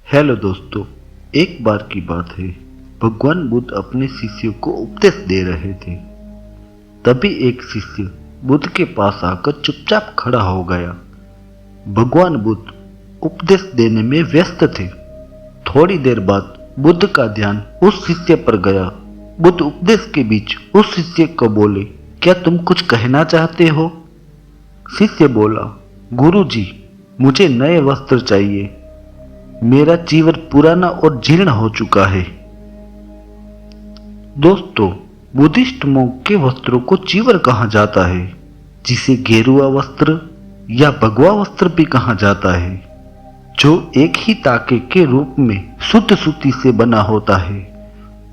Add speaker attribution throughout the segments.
Speaker 1: Hello दोस्तों, एक बार की बात है। भगवान बुद्ध अपने शिष्यों को उपदेश दे रहे थे। तभी एक शिष्य बुद्ध के पास आकर चुपचाप खड़ा हो गया। भगवान बुद्ध उपदेश देने में व्यस्त थे। थोड़ी देर बाद बुद्ध का ध्यान उस शिष्य पर गया। बुद्ध उपदेश के बीच उस शिष्य को बोले, क्या तुम कुछ कहना चाहते हो? शिष्य बोला, गुरुजी, मुझे नए वस्त्र चाहिए। मेरा चीवर पुराना और जीर्ण हो चुका है। दोस्तों, बुद्धिस्ट मोंक के वस्त्रों को चीवर कहा जाता है, जिसे गेरुआ वस्त्र या भगवा वस्त्र भी कहा जाता है, जो एक ही ताके के रूप में शुद्ध सूती से बना होता है,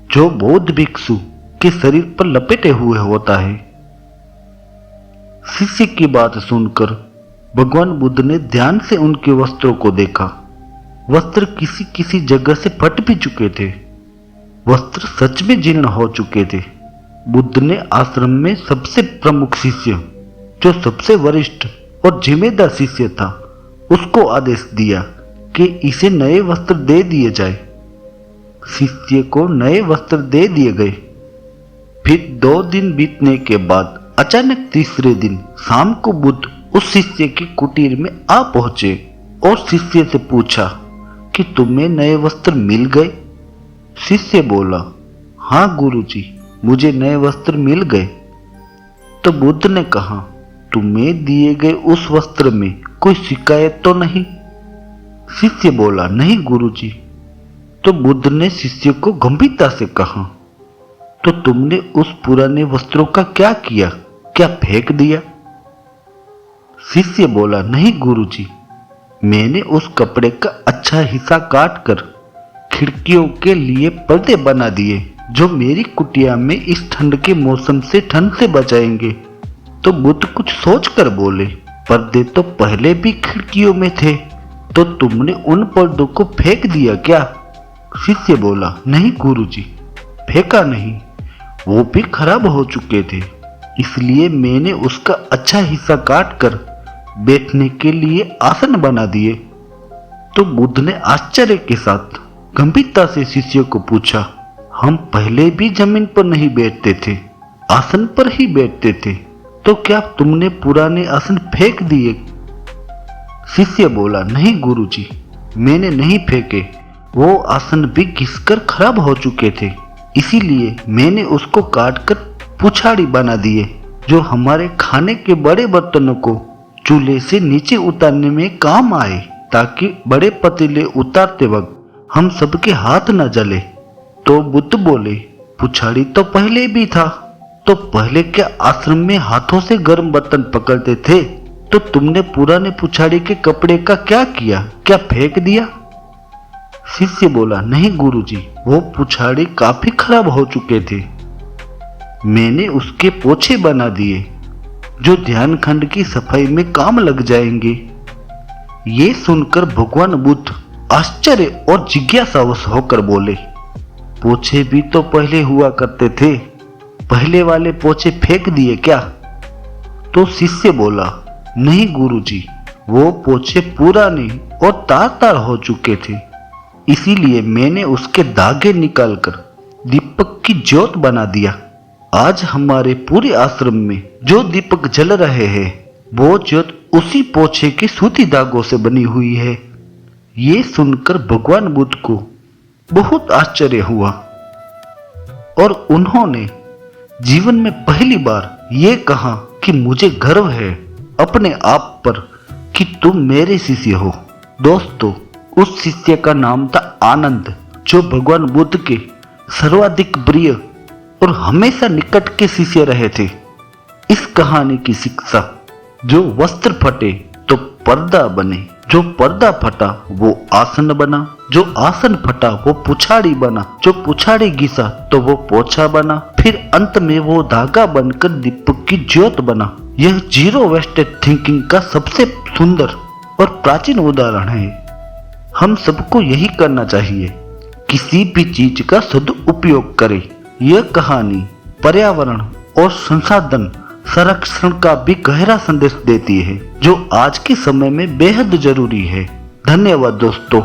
Speaker 1: जो बौद्ध भिक्षु के शरीर पर लपेटे हुए होता है। शिष्य की बात सुनकर भगवान बुद्ध ने ध्यान से उनके वस्त्रों को देखा। वस्त्र किसी किसी जगह से फट भी चुके थे। वस्त्र सच में जीर्ण हो चुके थे। बुद्ध ने आश्रम में सबसे प्रमुख शिष्य, जो सबसे वरिष्ठ और जिम्मेदार शिष्य था, उसको आदेश दिया कि इसे नए वस्त्र दे दिए जाए। शिष्य को नए वस्त्र दे दिए गए। फिर 2 दिन बीतने के बाद अचानक तीसरे दिन शाम को बुद्ध उस शिष्य के कुटीर में आ पहुंचे और शिष्य से पूछा कि तुम्हें नए वस्त्र मिल गए? शिष्य बोला, हाँ गुरुजी, मुझे नए वस्त्र मिल गए। तो बुद्ध ने कहा, तुम्हें दिए गए उस वस्त्र में कोई शिकायत तो नहीं? शिष्य बोला, नहीं गुरुजी। तो बुद्ध ने शिष्य को गंभीरता से कहा, तो तुमने उस पुराने वस्त्रों का क्या किया? क्या फेंक दिया? शिष्य बोला, नहीं गुरुजी, मैंने उस कपड़े का अच्छा हिस्सा काट कर खिड़कियों के लिए पर्दे बना दिए, जो मेरी कुटिया में इस ठंड के मौसम से ठंड से बचाएंगे। तो बुद्ध कुछ सोचकर बोले, पर्दे तो पहले भी खिड़कियों में थे, तो तुमने उन पर्दों को फेंक दिया क्या? शिष्य बोला, नहीं गुरुजी, फेंका नहीं, वो भी खराब हो चुके थे, इसलिए मैंने उसका अच्छा हिस्सा काट कर बैठने के लिए आसन बना दिए। तो बुद्ध ने आश्चर्य के साथ गंभीरता से शिष्य को पूछा, हम पहले भी जमीन पर नहीं बैठते थे, आसन पर ही बैठते थे, तो क्या तुमने पुराने आसन फेंक दिए? शिष्य बोला, नहीं गुरुजी, मैंने नहीं फेंके, वो आसन भी घिसकर खराब हो चुके थे, इसीलिए मैंने उसको काटकर पुछाड़ी बना दिए, जो हमारे खाने के बड़े बर्तनों को चूल्हे से नीचे उतारने में काम आए, ताकि बड़े पतीले उतारते वक्त हम सबके हाथ न जले। तो बुद्ध बोले, पुछाड़ी तो पहले भी था, तो पहले क्या आश्रम में हाथों से गर्म बर्तन पकड़ते थे? तो तुमने पुराने पुछाड़ी के कपड़े का क्या किया? क्या फेंक दिया? शिष्य बोला, नहीं गुरुजी, वो पुछाड़ी काफी खराब हो चुके थे, मैंने उसके पोछे बना दिए, जो ध्यान खंड की सफाई में काम लग जाएंगे। ये सुनकर भगवान बुद्ध आश्चर्य और जिज्ञासावश होकर बोले, पोछे भी तो पहले हुआ करते थे, पहले वाले पोछे फेंक दिए क्या? तो शिष्य बोला, नहीं गुरुजी, वो पोछे पुराने और तार तार हो चुके थे, इसीलिए मैंने उसके धागे निकालकर दीपक की ज्योत बना दिया। आज हमारे पूरे आश्रम में जो दीपक जल रहे हैं, वो ज्योत उसी पोछे के सूती धागों से बनी हुई है। ये सुनकर भगवान बुद्ध को बहुत आश्चर्य हुआ और उन्होंने जीवन में पहली बार ये कहा कि मुझे गर्व है अपने आप पर कि तुम मेरे शिष्य हो। दोस्तों, उस शिष्य का नाम था आनंद, जो भगवान बुद्ध के सर्वाधिक प्रिय और हमेशा निकट के शिष्य रहे थे। इस कहानी की शिक्षा, जो वस्त्र फटे तो पर्दा बने, जो पर्दा फटा वो आसन बना, जो आसन फटा वो पुछाड़ी बना, जो पुछाड़ी घिसा तो वो पोछा बना, फिर अंत में वो धागा बनकर दीपक की ज्योत बना। यह जीरो वेस्टेज थिंकिंग का सबसे सुंदर और प्राचीन उदाहरण है। हम सबको यही करना चाहिए, किसी भी चीज का सदुपयोग करें। यह कहानी पर्यावरण और संसाधन संरक्षण का भी गहरा संदेश देती है, जो आज के समय में बेहद जरूरी है। धन्यवाद दोस्तों।